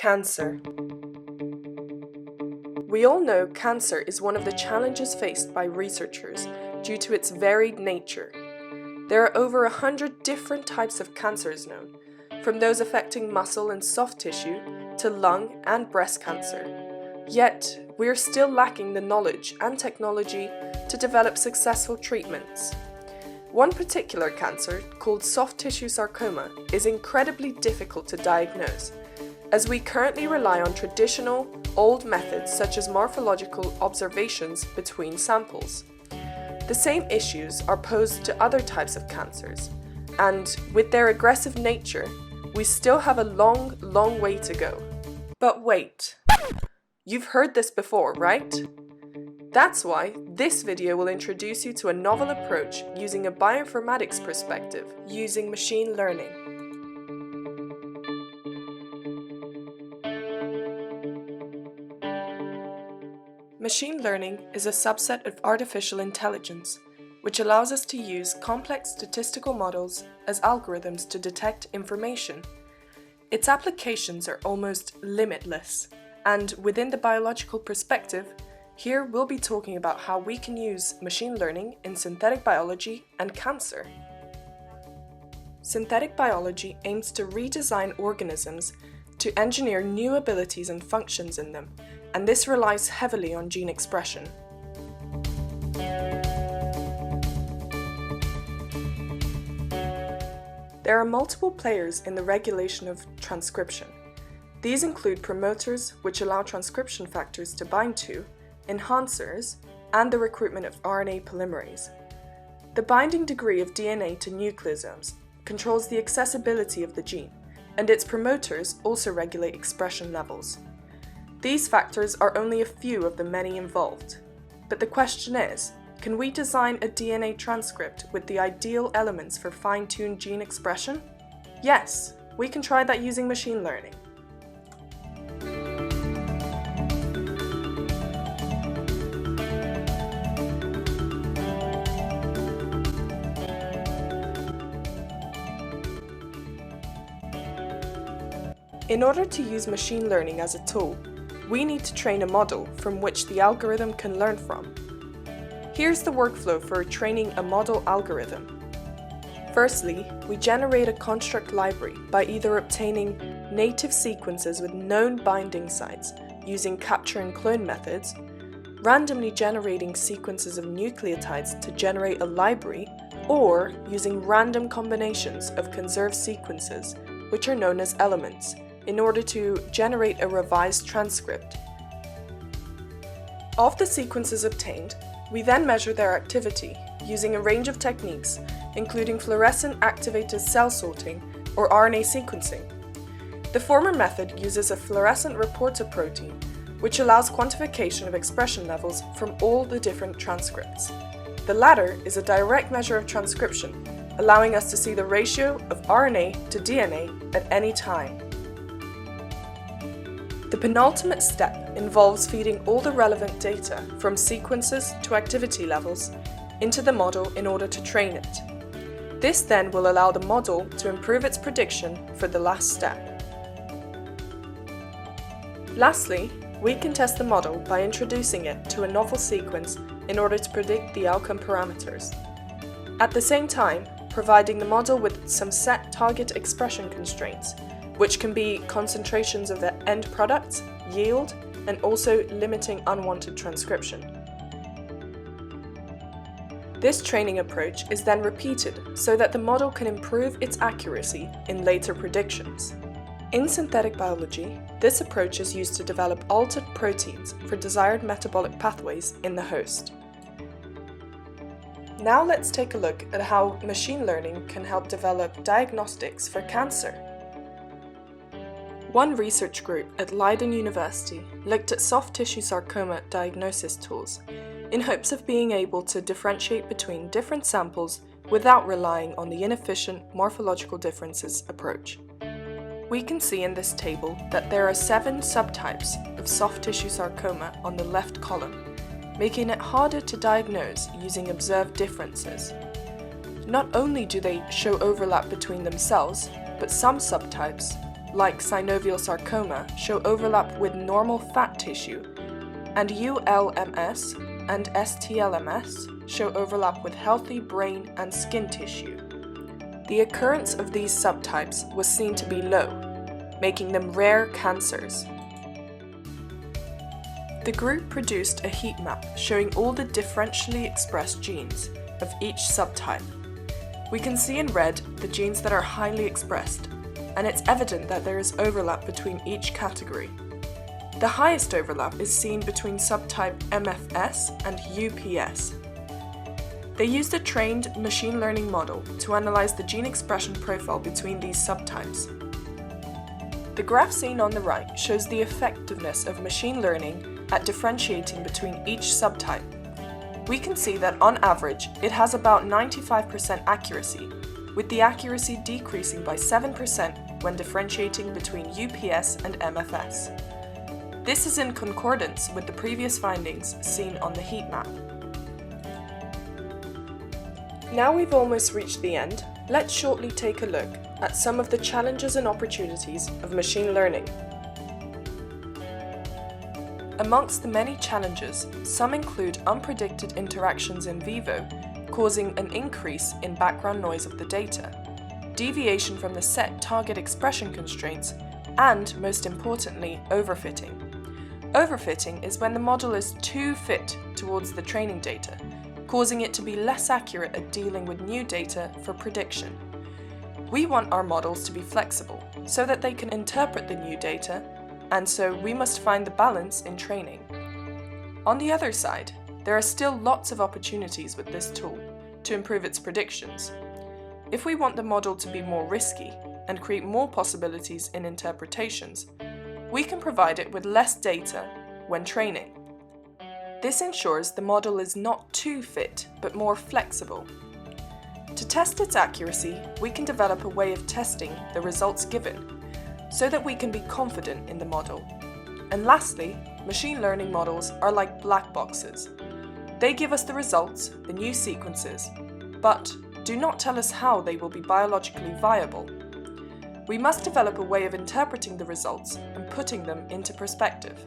Cancer. We all know cancer is one of the challenges faced by researchers due to its varied nature. There are over 100 different types of cancers known, from those affecting muscle and soft tissue to lung and breast cancer. Yet, we are still lacking the knowledge and technology to develop successful treatments. One particular cancer, called soft tissue sarcoma, is incredibly difficult to diagnose, as we currently rely on traditional, old methods such as morphological observations between samples. The same issues are posed to other types of cancers, and with their aggressive nature, we still have a long way to go. But wait, you've heard this before, right? That's why this video will introduce you to a novel approach using a bioinformatics perspective, using machine learning. Machine learning is a subset of artificial intelligence, which allows us to use complex statistical models as algorithms to detect information. Its applications are almost limitless, and within the biological perspective, here we'll be talking about how we can use machine learning in synthetic biology and cancer. Synthetic biology aims to redesign organisms to engineer new abilities and functions in them, and this relies heavily on gene expression. There are multiple players in the regulation of transcription. These include promoters, which allow transcription factors to bind to, enhancers, and the recruitment of RNA polymerase. The binding degree of DNA to nucleosomes controls the accessibility of the gene, and its promoters also regulate expression levels. These factors are only a few of the many involved. But the question is, can we design a DNA transcript with the ideal elements for fine-tuned gene expression? Yes, we can try that using machine learning. In order to use machine learning as a tool, we need to train a model from which the algorithm can learn from. Here's the workflow for training a model algorithm. Firstly, we generate a construct library by either obtaining native sequences with known binding sites using capture and clone methods, randomly generating sequences of nucleotides to generate a library, or using random combinations of conserved sequences, which are known as elements, in order to generate a revised transcript. Of the sequences obtained, we then measure their activity using a range of techniques, including fluorescent activated cell sorting or RNA sequencing. The former method uses a fluorescent reporter protein, which allows quantification of expression levels from all the different transcripts. The latter is a direct measure of transcription, allowing us to see the ratio of RNA to DNA at any time. The penultimate step involves feeding all the relevant data, from sequences to activity levels, into the model in order to train it. This then will allow the model to improve its prediction for the last step. Lastly, we can test the model by introducing it to a novel sequence in order to predict the outcome parameters. At the same time, providing the model with some set target expression constraints, which can be concentrations of the end products, yield, and also limiting unwanted transcription. This training approach is then repeated so that the model can improve its accuracy in later predictions. In synthetic biology, this approach is used to develop altered proteins for desired metabolic pathways in the host. Now let's take a look at how machine learning can help develop diagnostics for cancer. One research group at Leiden University looked at soft tissue sarcoma diagnosis tools in hopes of being able to differentiate between different samples without relying on the inefficient morphological differences approach. We can see in this table that there are 7 subtypes of soft tissue sarcoma on the left column, making it harder to diagnose using observed differences. Not only do they show overlap between themselves, but some subtypes like synovial sarcoma, show overlap with normal fat tissue, and ULMS and STLMS show overlap with healthy brain and skin tissue. The occurrence of these subtypes was seen to be low, making them rare cancers. The group produced a heat map showing all the differentially expressed genes of each subtype. We can see in red the genes that are highly expressed, and it's evident that there is overlap between each category. The highest overlap is seen between subtype MFS and UPS. They used a trained machine learning model to analyze the gene expression profile between these subtypes. The graph seen on the right shows the effectiveness of machine learning at differentiating between each subtype. We can see that on average it has about 95% accuracy, with the accuracy decreasing by 7% when differentiating between UPS and MFS. This is in concordance with the previous findings seen on the heat map. Now we've almost reached the end, let's shortly take a look at some of the challenges and opportunities of machine learning. Amongst the many challenges, some include unpredicted interactions in vivo, causing an increase in background noise of the data, deviation from the set target expression constraints, and, most importantly, overfitting. Overfitting is when the model is too fit towards the training data, causing it to be less accurate at dealing with new data for prediction. We want our models to be flexible, so that they can interpret the new data, and so we must find the balance in training. On the other side, there are still lots of opportunities with this tool to improve its predictions. If we want the model to be more risky and create more possibilities in interpretations, we can provide it with less data when training. This ensures the model is not too fit, but more flexible. To test its accuracy, we can develop a way of testing the results given, so that we can be confident in the model. And lastly, machine learning models are like black boxes. They give us the results, the new sequences, but do not tell us how they will be biologically viable. We must develop a way of interpreting the results and putting them into perspective.